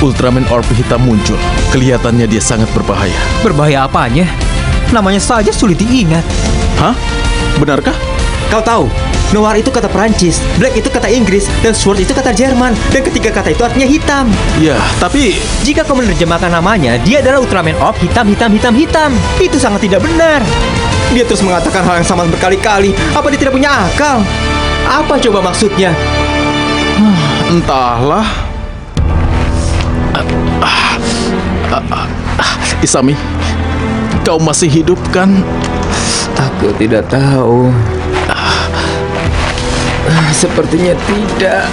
Ultraman Orb hitam muncul. Kelihatannya dia sangat berbahaya. Berbahaya apanya? Namanya saja sulit diingat. Hah? Benarkah? Kau tahu, Noir itu kata Perancis, Black itu kata Inggris, dan Sword itu kata Jerman. Dan ketiga kata itu artinya hitam. Ya, tapi Jika kau menerjemahkan namanya, dia adalah Ultraman Orb hitam. Itu sangat tidak benar. Dia terus mengatakan hal yang sama berkali-kali. Apa dia tidak punya akal? Apa coba maksudnya? entahlah. Isami, kau masih hidup kan? Aku tidak tahu. Sepertinya tidak.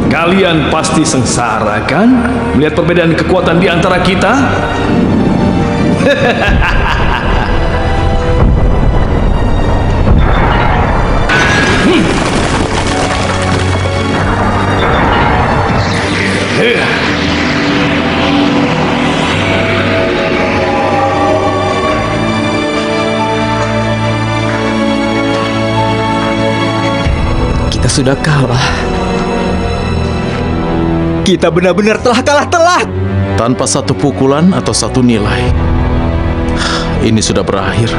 Kalian pasti sengsara kan? Melihat perbedaan kekuatan di antara kita? Kita sudah kalah. Kita benar-benar telah kalah telak. Tanpa satu pukulan atau satu nilai. Ini sudah berakhir.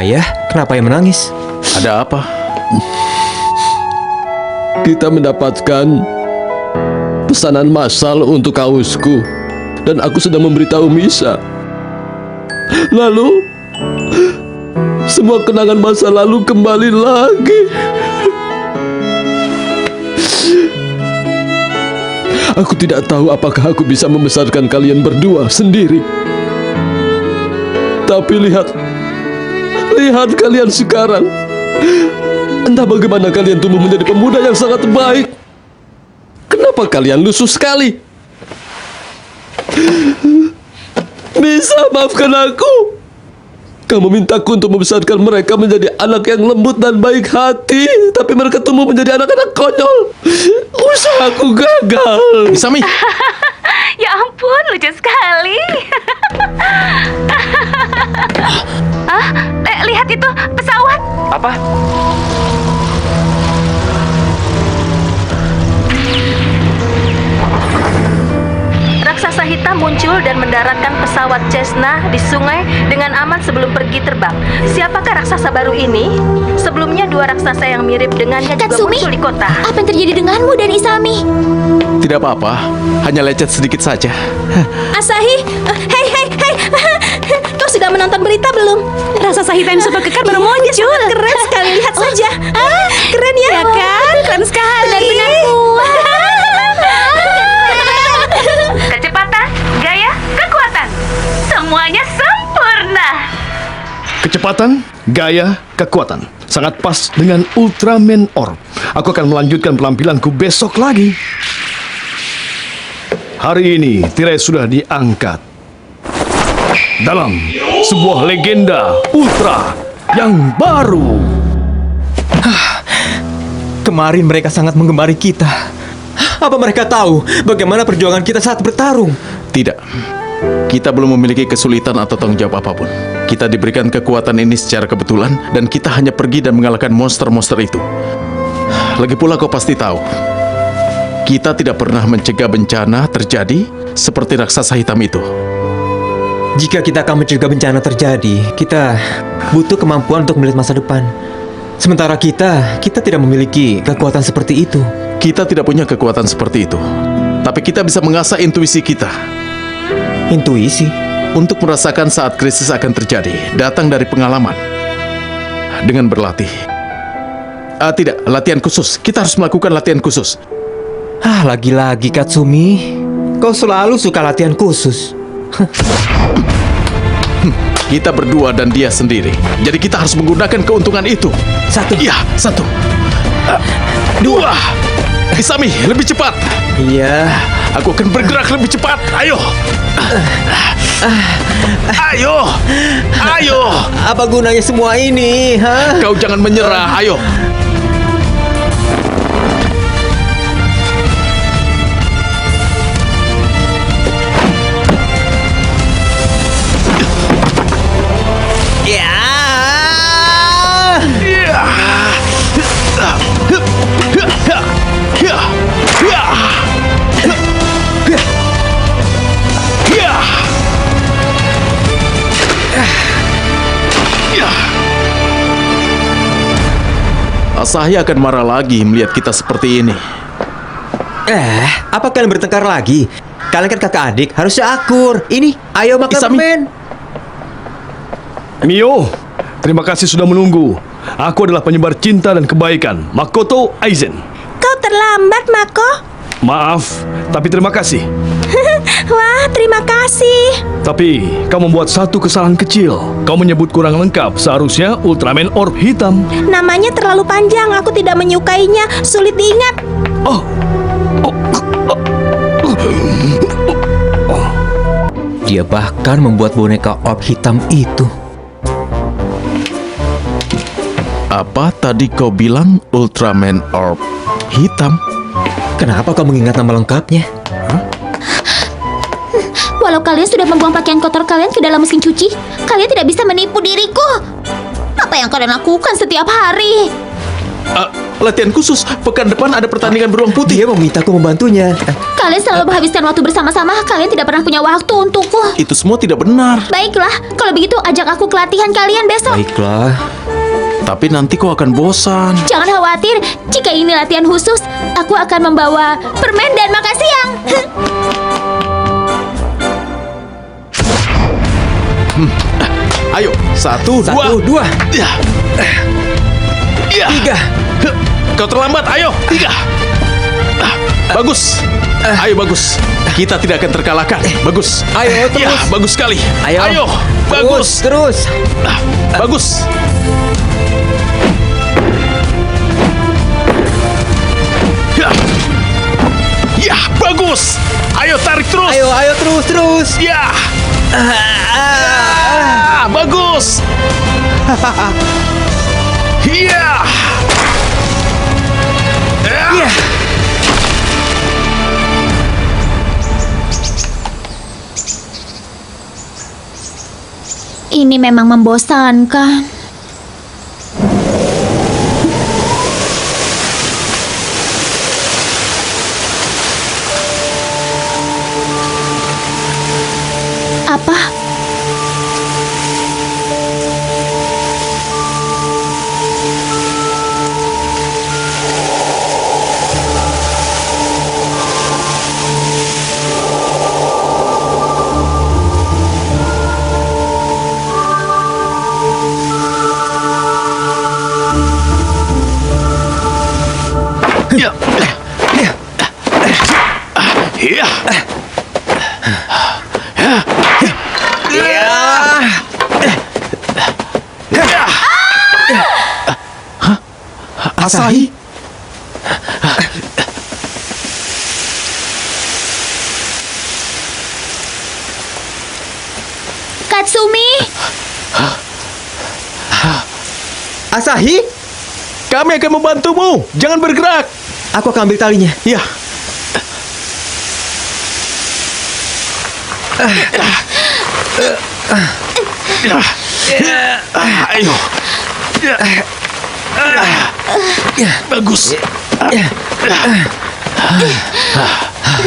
Ayah, kenapa yang menangis? Ada apa? Kita mendapatkan pesanan massal untuk kaosku dan aku sudah memberitahu Misa. Lalu semua kenangan masa lalu kembali lagi. Aku tidak tahu apakah aku bisa membesarkan kalian berdua sendiri. Tapi lihat kalian sekarang. Entah bagaimana kalian tumbuh menjadi pemuda yang sangat baik. Kenapa kalian lusuh sekali? Bisa maafkan aku. Kamu mintaku untuk membesarkan mereka menjadi anak yang lembut dan baik hati, tapi mereka tumbuh menjadi anak-anak konyol. Usahaku gagal. Isami, Ya ampun, lucu sekali. Lihat itu, pesawat. Apa? Raksasa hitam muncul dan mendaratkan pesawat Cessna di sungai dengan aman sebelum pergi terbang. Siapakah raksasa baru ini? Sebelumnya dua raksasa yang mirip dengannya juga Tatsumi, muncul di kota. apa yang terjadi denganmu dan Isami? tidak apa-apa. Hanya lecet sedikit saja. Asahi, hei, kau sudah menonton berita belum? Raksasa hitam super kekar baru muncul. Keren sekali, lihat saja. Keren ya? Ya kan? Keren sekali. Benar-benar kuat. Kecepatan, gaya, kekuatan. Sangat pas dengan Ultraman Orb. Aku akan melanjutkan penampilanku besok lagi. Hari ini tirai sudah diangkat dalam sebuah legenda Ultra yang baru. Kemarin mereka sangat menggemari kita. Apa mereka tahu bagaimana perjuangan kita saat bertarung? Tidak. Kita belum memiliki kesulitan atau tanggung jawab apapun. Kita diberikan kekuatan ini secara kebetulan dan kita hanya pergi dan mengalahkan monster-monster itu. Lagi pula kau pasti tahu, kita tidak pernah mencegah bencana terjadi seperti raksasa hitam itu. Jika kita akan mencegah bencana terjadi, kita butuh kemampuan untuk melihat masa depan. Sementara kita tidak memiliki kekuatan seperti itu. Kita tidak punya kekuatan seperti itu. Tapi kita bisa mengasah intuisi kita Intuisi? untuk merasakan saat krisis akan terjadi, datang dari pengalaman. Dengan berlatih. Tidak, latihan khusus. Kita harus melakukan latihan khusus. Lagi-lagi Katsumi. Kau selalu suka latihan khusus. Kita berdua dan dia sendiri. Jadi kita harus menggunakan keuntungan itu. Satu. Iya, satu. Dua. Isami, lebih cepat. Iya. Aku akan bergerak lebih cepat. Ayo. Ayo. Ayo. Apa gunanya semua ini, ha? Kau jangan menyerah. Ayo. Asahi akan marah lagi melihat kita seperti ini. Apa kalian bertengkar lagi? Kalian kan kakak adik, harusnya akur. Ini, ayo makan Isami. permen. Mio, terima kasih sudah menunggu. Aku adalah penyebar cinta dan kebaikan, Makoto Aizen. Kau terlambat, Mako. Maaf, tapi terima kasih. Wah, terima kasih. Tapi, kau membuat satu kesalahan kecil. Kau menyebut kurang lengkap, seharusnya Ultraman Orb Hitam. Namanya terlalu panjang, aku tidak menyukainya. Sulit diingat. Dia bahkan membuat boneka orb hitam itu. Apa tadi kau bilang Ultraman Orb Hitam? Kenapa kau mengingat nama lengkapnya? Walau kalian sudah membuang pakaian kotor kalian ke dalam mesin cuci, kalian tidak bisa menipu diriku. Apa yang kalian lakukan setiap hari? Latihan khusus. Pekan depan ada pertandingan beruang putih. Dia memintaku membantunya. Kalian selalu menghabiskan waktu bersama-sama, kalian tidak pernah punya waktu untukku. Itu semua tidak benar. Baiklah, kalau begitu ajak aku ke latihan kalian besok. Baiklah. Tapi nanti kau akan bosan. Jangan khawatir, jika ini latihan khusus, aku akan membawa permen dan makan siang. Ayo, satu, dua. Ya. Ya. Tiga. Kau terlambat, ayo, tiga. Bagus. Ayo, bagus. Kita tidak akan terkalahkan. Bagus. Ayo, terus. Ya, bagus sekali. Ayo. Bagus. Terus. Bagus. Ya. Ya, bagus. Ayo, tarik terus. Ayo terus. Ya. Bagus. Iya. Iya. Ini memang membosankan. Apa? Ya. Ya. Asahi? Katsumi! Asahi, Kami akan membantumu. Jangan bergerak. aku akan ambil talinya. Ya. Ayo. Bagus.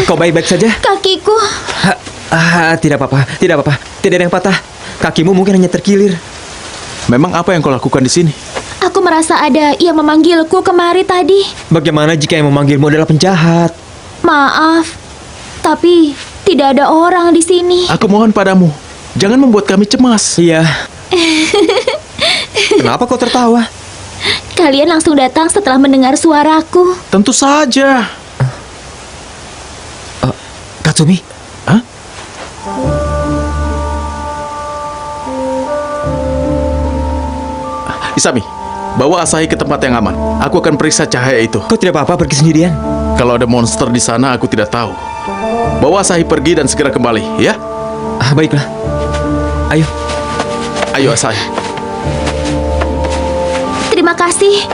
Kau baik-baik saja? Kakiku. Tidak apa-apa, tidak apa-apa. Tidak ada yang patah. Kakimu mungkin hanya terkilir. Memang apa yang kau lakukan di sini? Aku merasa ada yang memanggilku kemari tadi. Bagaimana jika yang memanggilmu adalah penjahat? Maaf, tapi tidak ada orang di sini. Aku mohon padamu, jangan membuat kami cemas. Iya. Kenapa kau tertawa? Kalian langsung datang setelah mendengar suaraku. Tentu saja. Katsumi, Hah? Isami, bawa Asahi ke tempat yang aman. Aku akan periksa cahaya itu. kau tidak apa-apa pergi sendirian? Kalau ada monster di sana, aku tidak tahu. Bawa Asahi pergi dan segera kembali, ya? Baiklah. Ayo. Ayo Asahi. Terima kasih.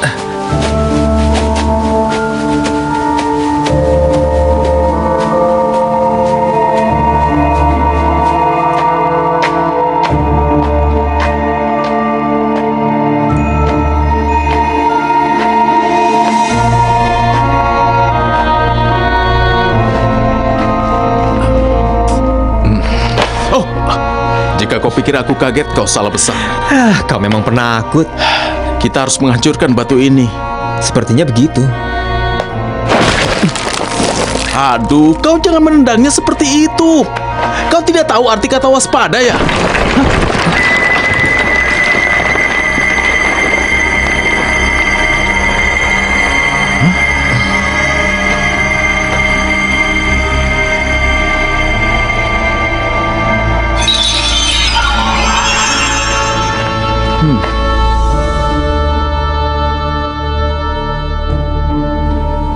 Oh, jika kau pikir aku kaget, kau salah besar. Kau memang penakut. Kita harus menghancurkan batu ini. Sepertinya begitu. Aduh, kau jangan menendangnya seperti itu. Kau tidak tahu arti kata waspada ya?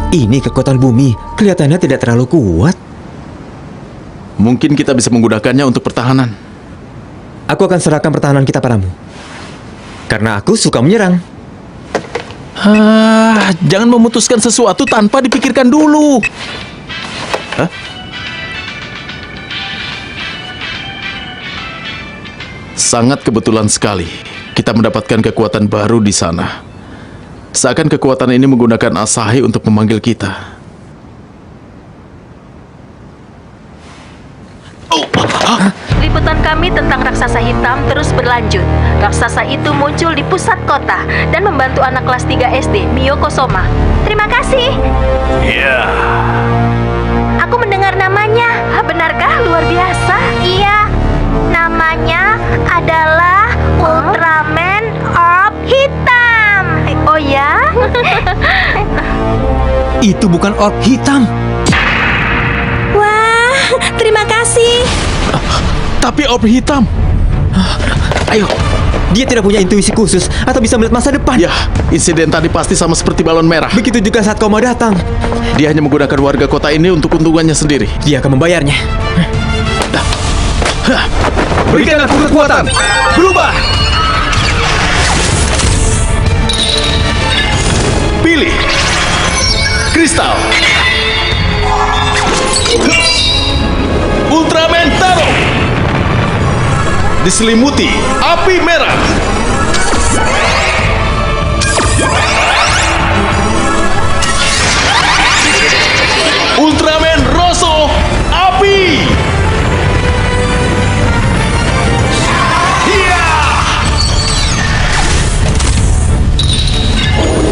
Ini kekuatan bumi. Kelihatannya tidak terlalu kuat. Mungkin kita bisa menggunakannya untuk pertahanan. Aku akan serahkan pertahanan kita padamu. Karena aku suka menyerang. Jangan memutuskan sesuatu tanpa dipikirkan dulu. Hah? Sangat kebetulan sekali kita mendapatkan kekuatan baru di sana. Seakan kekuatan ini menggunakan Asahi untuk memanggil kita. Liputan kami tentang raksasa hitam terus berlanjut. Raksasa itu muncul di pusat kota dan membantu anak kelas 3 SD, Miyoko Soma. Terima kasih. Ya. Aku mendengar namanya. Benarkah luar biasa? Iya. Namanya adalah Ultraman Orb Hitam. Oh ya? Itu bukan orb hitam. Wah, terima kasih. Tapi orb hitam. Ayo. Dia tidak punya intuisi khusus atau bisa melihat masa depan. Ya, insiden tadi pasti sama seperti balon merah. Begitu juga saat kau mau datang. Dia hanya menggunakan warga kota ini untuk keuntungannya sendiri. Dia akan membayarnya. Berikan aku kekuatan. Berubah. Pilih kristal. Ultraman Taro. Diselimuti api merah. Ultraman Rosso api.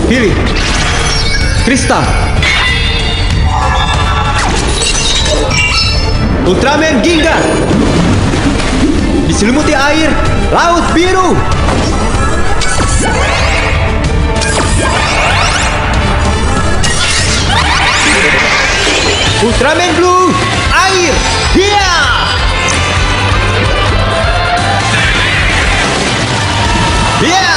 Pilih kristal. Ultraman Ginga. Diselimuti air laut biru. Ultraman Blue air. Hiya! Hiya!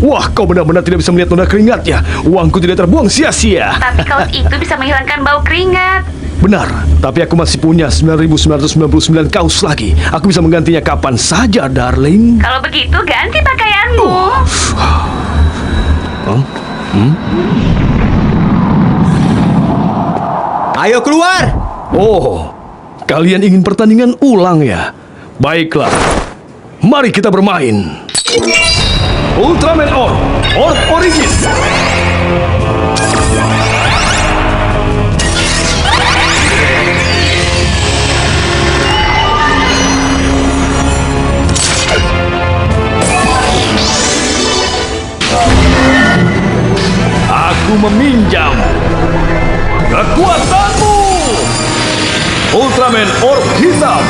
Wah, kau benar-benar tidak bisa melihat noda keringatnya. Uangku tidak terbuang sia-sia. Tapi kaos itu bisa menghilangkan bau keringat. Benar, tapi aku masih punya 9.999 kaos lagi. Aku bisa menggantinya kapan saja, darling. Kalau begitu, ganti pakaianmu. Ayo keluar! Oh, kalian ingin pertandingan ulang ya? Baiklah, mari kita bermain. Ultraman Orb, Orb Origin. Aku meminjam kekuatanmu, Ultraman Orb Hitam.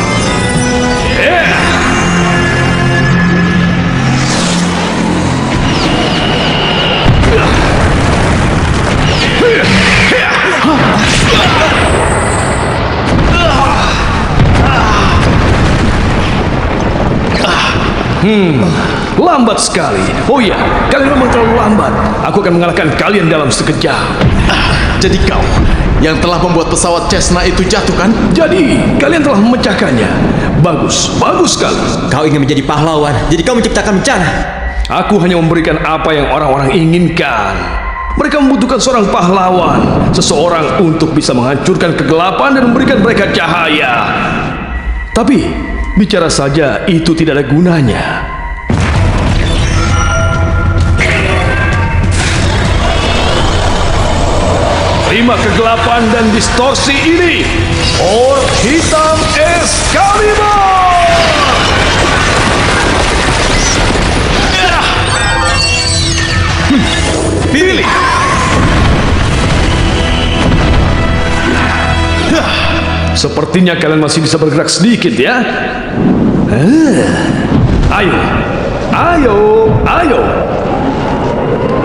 Lambat sekali. Oh iya, kalian memang terlalu lambat. Aku akan mengalahkan kalian dalam sekejap. Jadi kau yang telah membuat pesawat Cessna itu jatuh kan? Jadi, kalian telah memecahkannya. Bagus, bagus sekali. Kau ingin menjadi pahlawan, jadi kau menciptakan bencana. Aku hanya memberikan apa yang orang-orang inginkan. Mereka membutuhkan seorang pahlawan, seseorang untuk bisa menghancurkan kegelapan dan memberikan mereka cahaya. Tapi, bicara saja itu tidak ada gunanya. Terima kegelapan dan distorsi ini. Orb Hitam Excalibur. Pilih. Sepertinya kalian masih bisa bergerak sedikit ya. Ayo, ayo, ayo.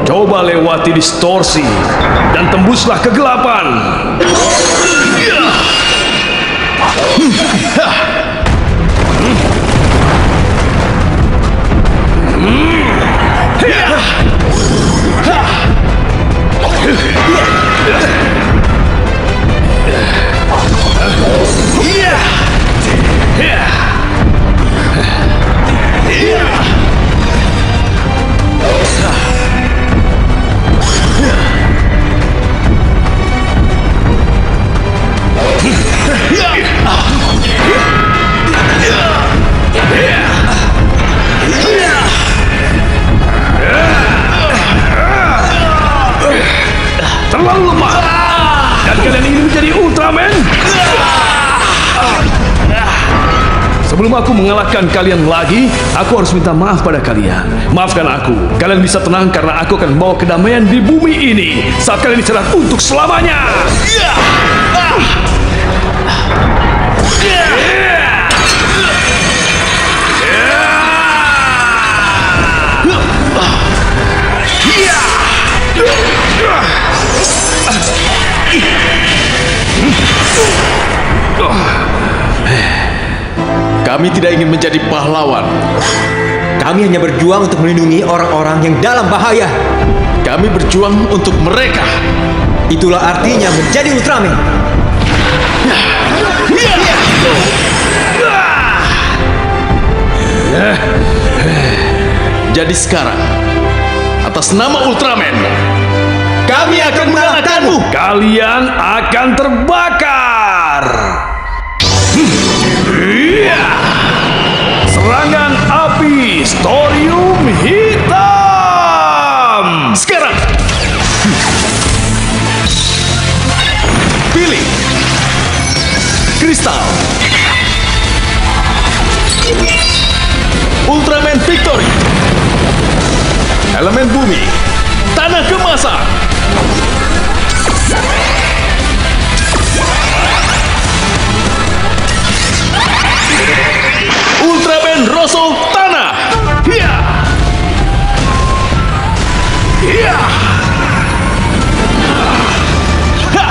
Coba lewati distorsi dan tembuslah kegelapan. Terlalu lemah. Dan kalian ingin menjadi Ultraman? Sebelum aku mengalahkan kalian lagi, aku harus minta maaf pada kalian. Maafkan aku. Kalian bisa tenang karena aku akan membawa kedamaian di bumi ini saat kalian diserang untuk selamanya. Kami tidak ingin menjadi pahlawan. Kami hanya berjuang untuk melindungi orang-orang yang dalam bahaya. Kami berjuang untuk mereka. Itulah artinya menjadi Ultraman. Jadi sekarang, atas nama Ultraman, kami akan mengalahkanmu. Kalian akan terbakar. Serangan api Storium Hitam. Sekarang, pilih kristal. Ultraman Victory. Elemen bumi, tanah kemasan. Ultraman Rosso tanah. Hiya. Hiya. Ha.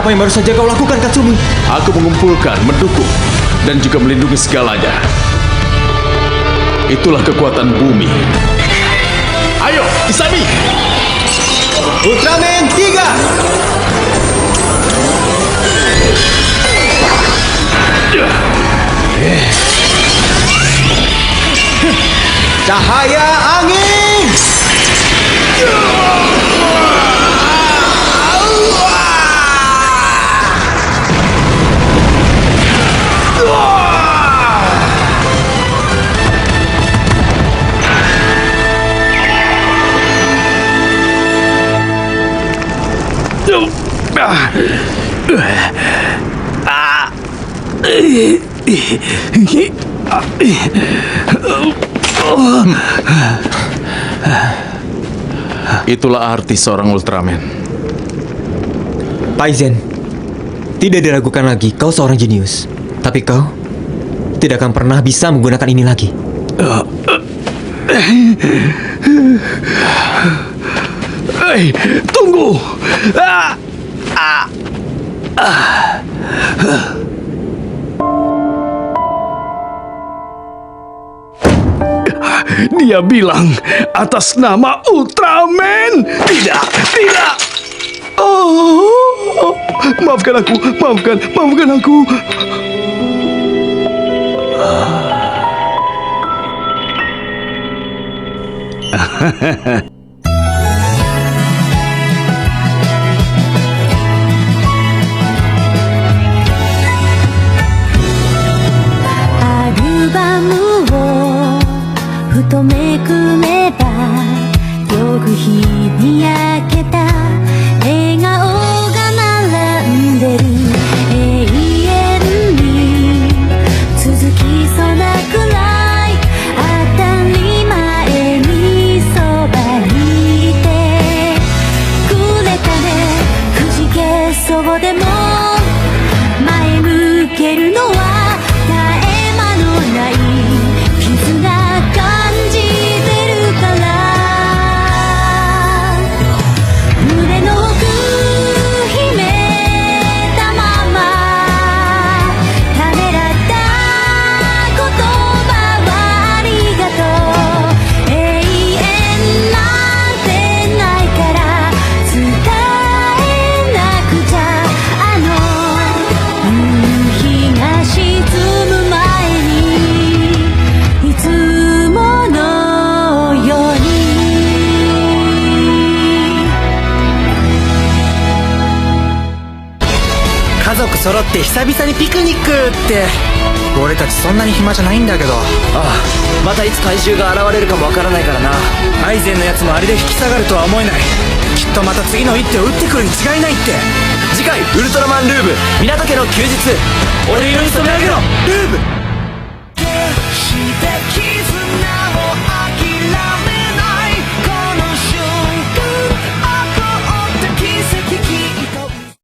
Apa yang baru saja kau lakukan, Katsumi? Aku mengumpulkan, mendukung, dan juga melindungi segalanya. Itulah kekuatan bumi. Ayo, Isami! Ultraman 3! Cahaya angin! Itulah arti seorang Ultraman. Paizen, tidak diragukan lagi kau seorang jenius. Tapi kau tidak akan pernah bisa menggunakan ini lagi. Hei, tunggu! Dia bilang atas nama Ultraman. Tidak, tidak. Oh, maafkan aku, maafkan aku.アルバムをふとめくればよく日に焼けた笑顔が並んでる永遠に続きそうなくらい当たり前にそばにいてくれたねくじけそうでも前向けるのは絶え間のない絆感じてるから胸の奥秘めたままためらった言葉はありがとう永遠なんてないから伝えなくちゃあの夕日が沈む前にいつものように家族揃って久々にピクニックって俺たちそんなに暇じゃないんだけど。ああ、またいつ怪獣が現れるかもわからないからな。アイゼンのやつもあれで引き下がるとは思えない。きっとまた次の一手を打ってくるに違いないって。次回ウルトラマンルーブ港家の休日俺色に染め上げろルーブ。